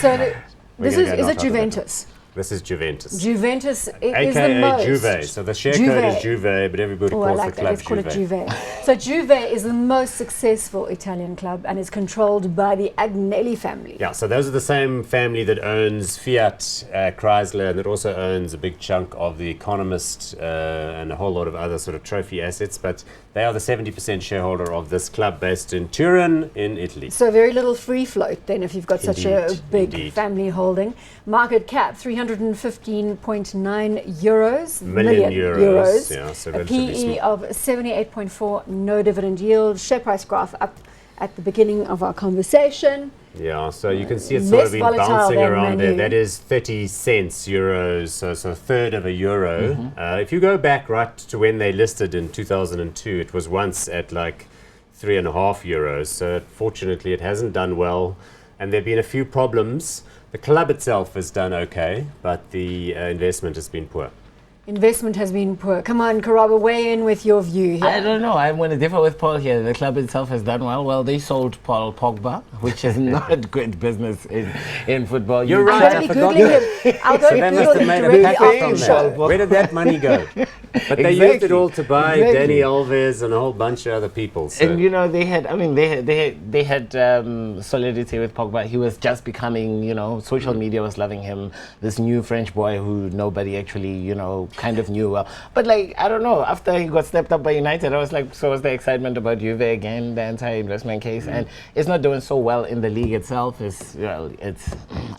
So We're this gonna is go it not out of Juventus? This is Juventus. Juventus is the AKA most. Juve. So the share Juve. code is Juve, but everybody Oh, I calls like the that. club Let's call it Juve. Juve. So Juve is the most successful Italian club and is controlled by the Agnelli family. Yeah, so those are the same family that owns Fiat, Chrysler, and that also owns a big chunk of The Economist and a whole lot of other sort of trophy assets. But they are the 70% shareholder of this club based in Turin in Italy. So very little free float then if you've got such a Indeed, big indeed. family holding. Market cap 315.9 euros, Million euros, yeah, so a relatively PE small. of 78.4, no dividend yield. Share price graph up at the beginning of our conversation. Yeah, so you can see it's Less sort of been volatile bouncing than around there. Manu. That is 30 cents euros, so a third of a euro. If you go back right to when they listed in 2002, it was once at like 3.5 euros. So fortunately, it hasn't done well, and there have been a few problems. The club itself has done okay, but the investment has been poor. Investment has been poor. Come on, Karabo, weigh in with your view here. I don't know. I'm going to differ with Paul here. The club itself has done well. Well, they sold Paul Pogba, which is not good business in football. You're I'm right, going I to be forgot. Googling him. I'll go So to they Google must have him made a directly pact after on the that. show. Where did that money go? But they used Exactly. it all to buy Exactly. Dani Alves and a whole bunch of other people. So. And you know they had, they had solidity with Pogba. He was just becoming, social media was loving him. This new French boy who nobody actually, kind of knew well. But like I don't know. After he got stepped up by United, I was like, so was the excitement about Juve again, the anti-investment case, and it's not doing so well in the league itself. It's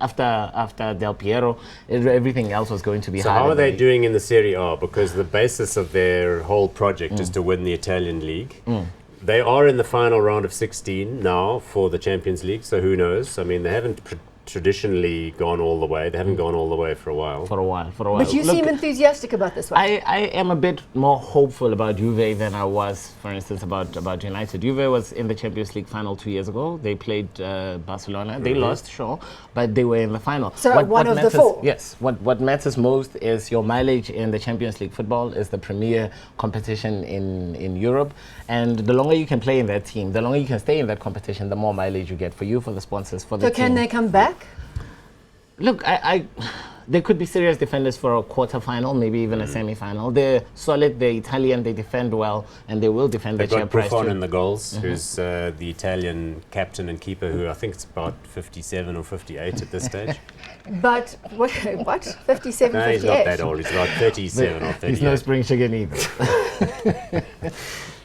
after Del Piero, everything else was going to be. So hard how in are the they league. doing in the Serie A? Because the basis of their whole project is to win the Italian league. They are in the final round of 16 now for the Champions League, so who knows? I mean, they haven't traditionally gone all the way. They haven't gone all the way for a while. For a while. But you Look, seem enthusiastic about this one. I am a bit more hopeful about Juve than I was, for instance, about United. Juve was in the Champions League final 2 years ago. They played Barcelona. They lost, sure, but they were in the final. So one of the matters, four. Yes. What matters most is your mileage in the Champions League football. Is the premier competition in Europe, and the longer you can play in that team, the longer you can stay in that competition, the more mileage you get for you, for the sponsors, for the So team. can they come back? Look, they could be serious defenders for a quarter-final, maybe even a semi-final. They're solid, they're Italian, they defend well, and they will defend They've their share got price Buffon too. in the goals, who's the Italian captain and keeper, who I think it's about 57 or 58 at this stage. But what? 57, No, 58? he's not that old. He's about 37 or 38. He's no spring chicken either.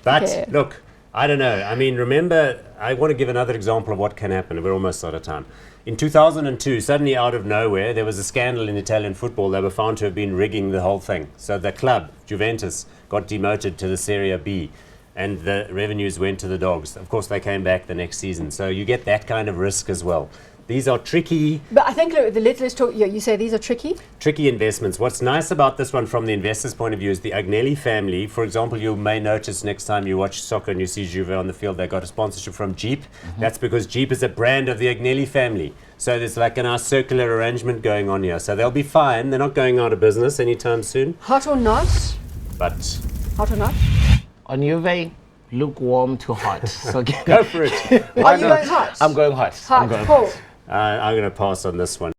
But Okay. look, I don't know. I mean, remember, I want to give another example of what can happen. We're almost out of time. In 2002, suddenly out of nowhere, there was a scandal in Italian football. They were found to have been rigging the whole thing. So the club, Juventus, got demoted to the Serie B, and the revenues went to the dogs. Of course, they came back the next season. So you get that kind of risk as well. These are tricky But I think, look, let's talk. You say these are tricky? tricky investments. What's nice about this one from the investor's point of view is the Agnelli family. For example, you may notice next time you watch soccer and you see Juve on the field, they got a sponsorship from Jeep. That's because Jeep is a brand of the Agnelli family. So there's like a nice circular arrangement going on here. So they'll be fine. They're not going out of business anytime soon. Hot or not? But Hot or not? On Juve, lukewarm to hot. So go for it. Are you going hot? I'm going hot. I'm Hot. going Paul. I'm going to pass on this one.